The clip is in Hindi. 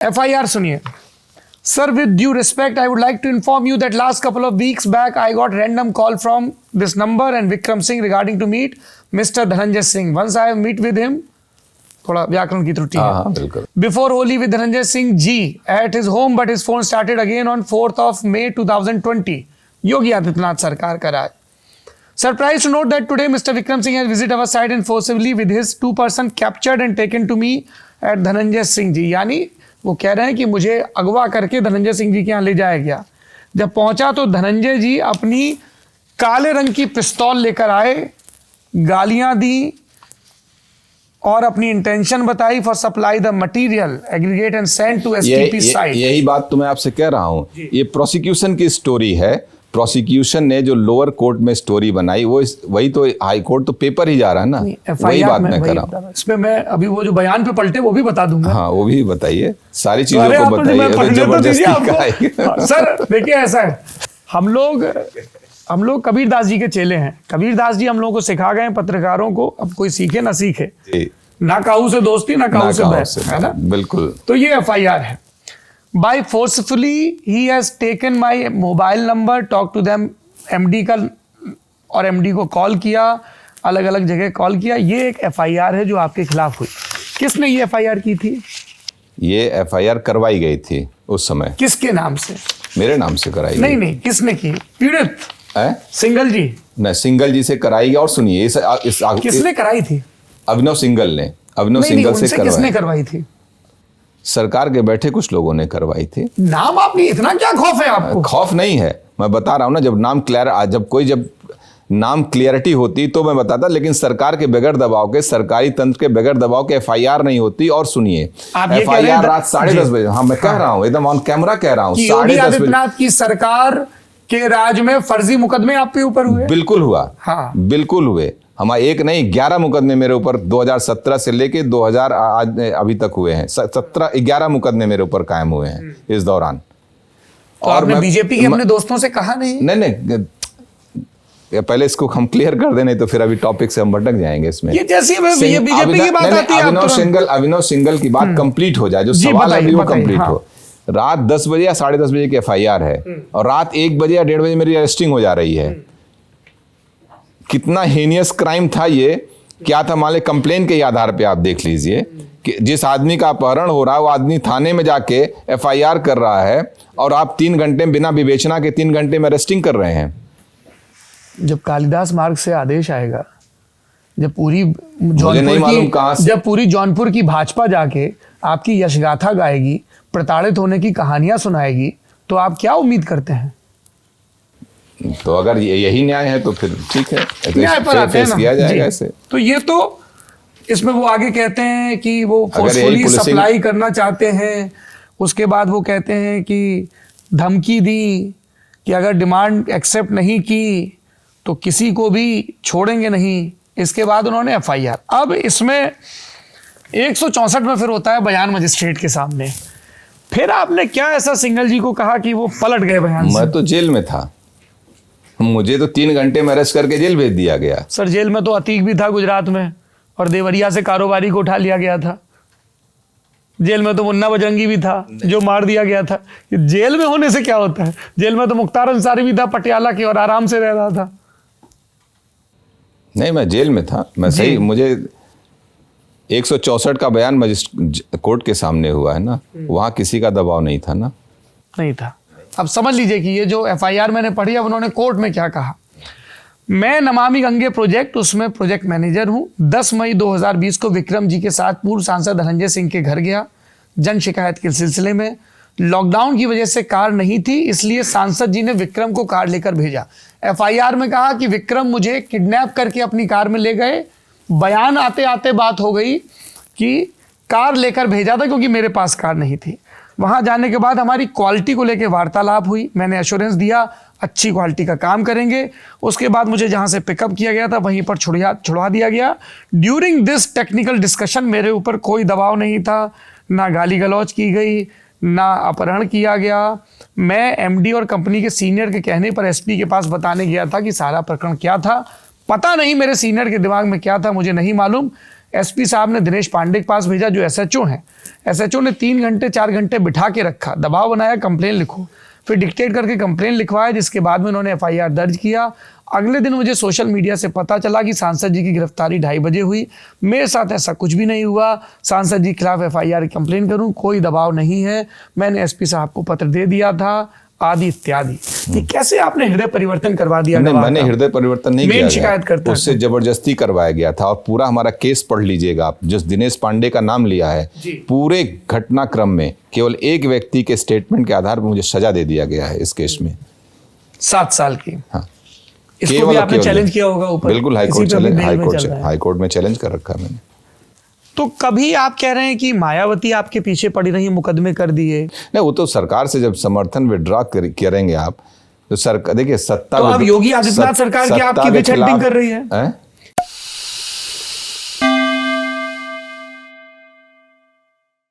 FIR सुनिए. Sir, with due respect, I would like to inform you that last couple of weeks back, I got random call from this number and Vikram Singh regarding to meet Mr. Dhananjay Singh. Once I have meet with him, थोड़ा व्याकरण की त्रुटि है. बिल्कुल. Before Holi with Dhananjay Singh Ji at his home, but his phone started again on 4th of May 2020. Yogi Adityanath Sarkar का राज. Surprised to note that today Mr. Vikram Singh has visited our site and forcibly with his 2-person captured and taken to me at Dhananjay Singh Ji. यानी वो कह रहे हैं कि मुझे अगवा करके धनंजय सिंह जी के यहाँ ले जाया गया. जब पहुंचा तो धनंजय जी अपनी काले रंग की पिस्तौल लेकर आए, गालियां दी और अपनी इंटेंशन बताई for supply the material aggregate and send to STP site. यही बात तो मैं आपसे कह रहा हूँ. ये प्रोसिक्यूशन की स्टोरी है. प्रोसिक्यूशन ने जो लोअर कोर्ट में स्टोरी बनाई वही तो हाई कोर्ट तो पेपर ही जा रहा है ना. वही बात मैं कर रहा हूँ. इसमें मैं अभी वो जो बयान पे पलटे वो भी बता दूंगा. हाँ वो भी बताइए, सारी चीजों को बताइए. जबरदस्ती का सर देखिए ऐसा है, हम लोग कबीरदास जी के चेले हैं. कबीरदास जी हम लोगों को सिखा गए पत्रकारों को, अब कोई सीखे ना सीखे, ना काहू से दोस्ती ना काहू से बहस, है ना. बिल्कुल. तो ये FIR है. By forcefully he has taken my mobile number, talk to them, MD का और MD को कॉल किया, अलग अलग जगह कॉल किया. ये एक FIR है जो आपके खिलाफ हुई. किसने ये FIR की थी? ये FIR करवाई गई थी उस समय. किसके नाम से? मेरे नाम से कराई गई. नहीं किसने की? पीड़ित सिंगल जी नहीं, सिंगल जी से कराई गई. और सुनिए किसने कराई थी? अभिनव सिंगल ने. अभिनव सिंगल से किसने करवाई थी? सरकार के बैठे कुछ लोगों ने करवाई थी. नाम आपने इतना क्या खौफ है आपको? खौफ नहीं है, मैं बता रहा हूं ना. जब नाम क्लियरिटी होती तो मैं बताता, लेकिन सरकार के बगैर दबाव के, सरकारी तंत्र के बगैर दबाव के FIR नहीं होती. और सुनिए FIR रात 10:30 बजे, हाँ मैं कह रहा हूँ, एकदम ऑन कैमरा कह रहा हूँ, 10:30 बजे की सरकार के राज में फर्जी मुकदमे आपके ऊपर हुए. बिल्कुल हुआ. हाँ बिल्कुल हुए. हमारे एक नहीं 11 मुकदमे मेरे ऊपर 2017 से लेके 2000 आज अभी तक हुए हैं. 11 मुकदमे मेरे ऊपर कायम हुए हैं इस दौरान. तो और बीजेपी के अपने दोस्तों से कहा नहीं? नहीं पहले इसको हम क्लियर कर दें, नहीं तो फिर अभी टॉपिक से हम भटक जाएंगे इसमें. ये जैसी ये बीजेपी की बात आती है. अभिनव सिंगल की बात कंप्लीट हो जाए, जो सवाल है वो कंप्लीट हो. रात 10 बजे या 10:30 बजे की FIR है और रात 1 बजे या 1:30 बजे मेरी अरेस्टिंग हो जा रही है. कितना हीनियस क्राइम था ये. क्या था मान ले, कंप्लेन के आधार पे आप देख लीजिए कि जिस आदमी का अपहरण हो रहा है वो आदमी थाने में जाके FIR कर रहा है और आप 3 घंटे में बिना विवेचना के 3 घंटे में अरेस्टिंग कर रहे हैं. जब कालिदास मार्ग से आदेश आएगा, जब पूरी जौनपुर की भाजपा जाके आपकी यशगाथा गाएगी, प्रताड़ित होने की कहानियां सुनाएगी, तो आप क्या उम्मीद करते हैं? तो अगर यही न्याय है तो फिर ठीक है, न्याय पर आते हैं ना. किया जाएगा ऐसे. तो ये तो इसमें वो आगे कहते हैं कि वो फोर्सफुली सप्लाई करना चाहते हैं. उसके बाद वो कहते हैं कि धमकी दी कि अगर डिमांड एक्सेप्ट नहीं की तो किसी को भी छोड़ेंगे नहीं. इसके बाद उन्होंने FIR. अब इसमें 164 में फिर होता है बयान मजिस्ट्रेट के सामने. फिर आपने क्या ऐसा सिंगल जी को कहा कि वो पलट गए बयान से? मैं तो जेल में था, मुझे तो 3 घंटे में अरेस्ट करके जेल भेज दिया गया. सर जेल में तो अतीक भी था गुजरात में, और देवरिया से कारोबारी को उठा लिया गया था. जेल में तो मुन्ना बजरंगी भी था जो मार दिया गया था. जेल में होने से क्या होता है? जेल में तो मुख्तार अंसारी भी था पटियाला के, और आराम से रह रहा था. नहीं मैं जेल में था, मैं सही. मुझे 164 का बयान मजिस्ट्रेट कोर्ट के सामने हुआ है ना, वहां किसी का दबाव नहीं था ना. नहीं था. अब समझ लीजिए कि ये जो FIR मैंने पढ़ी, अब उन्होंने कोर्ट में क्या कहा. मैं नमामि गंगे प्रोजेक्ट, उसमें प्रोजेक्ट मैनेजर हूं. 10 मई 2020 को विक्रम जी के साथ पूर्व सांसद धनंजय सिंह के घर गया जन शिकायत के सिलसिले में. लॉकडाउन की वजह से कार नहीं थी, इसलिए सांसद जी ने विक्रम को कार लेकर भेजा. FIR में कहा कि विक्रम मुझे किडनैप करके अपनी कार में ले गए. बयान आते आते बात हो गई कि कार लेकर भेजा था क्योंकि मेरे पास कार नहीं थी. वहां जाने के बाद हमारी क्वालिटी को लेकर वार्तालाप हुई. मैंने एश्योरेंस दिया अच्छी क्वालिटी का काम करेंगे. उसके बाद मुझे जहां से पिकअप किया गया था वहीं पर छुड़वा दिया गया. ड्यूरिंग दिस टेक्निकल डिस्कशन मेरे ऊपर कोई दबाव नहीं था, ना गाली गलौज की गई, ना अपहरण किया गया. मैं MD और कंपनी के सीनियर के कहने पर SP के पास बताने गया था कि सारा प्रकरण क्या था. पता नहीं मेरे सीनियर के दिमाग में क्या था, मुझे नहीं मालूम. एसपी साहब ने दिनेश पांडे के पास भेजा जो एसएचओ हैं। एसएचओ ने 3 घंटे 4 घंटे बिठा के रखा, दबाव बनाया कंप्लेन लिखो, फिर डिक्टेट करके कंप्लेन लिखवाया, जिसके बाद में उन्होंने एफआईआर दर्ज किया। अगले दिन मुझे सोशल मीडिया से पता चला कि सांसद जी की गिरफ्तारी 2:30 बजे हुई। मेरे साथ ऐसा कुछ भी नहीं हुआ, सांसद जी के खिलाफ एफआईआर की कंप्लेन करूं, कोई दबाव नहीं है, मैंने एसपी साहब को पत्र दे दिया था, आदि इत्यादि। ये कैसे आपने हृदय परिवर्तन करवा दिया? नहीं, मैंने हृदय परिवर्तन नहीं किया, शिकायत करता उससे जबरदस्ती करवाया गया था। और पूरा हमारा केस पढ़ लीजिएगा आप, जिस दिनेश पांडे का नाम लिया है, पूरे घटनाक्रम में केवल एक व्यक्ति के स्टेटमेंट के आधार पर मुझे सजा दे दिया गया है इस केस में, 7 साल की। हाँ, इसको भी आपने चैलेंज किया होगा ऊपर? बिल्कुल, हाईकोर्ट में चैलेंज कर रखा मैंने। तो कभी आप कह रहे हैं कि मायावती आपके पीछे पड़ी रही, मुकदमे कर दिए? नहीं, वो तो सरकार से जब समर्थन विड्रॉ करेंगे आप तो सरकार, देखिए सत्ता, तो अब योगी आदित्यनाथ सरकार की आपकी विच हेल्पिंग कर रही है?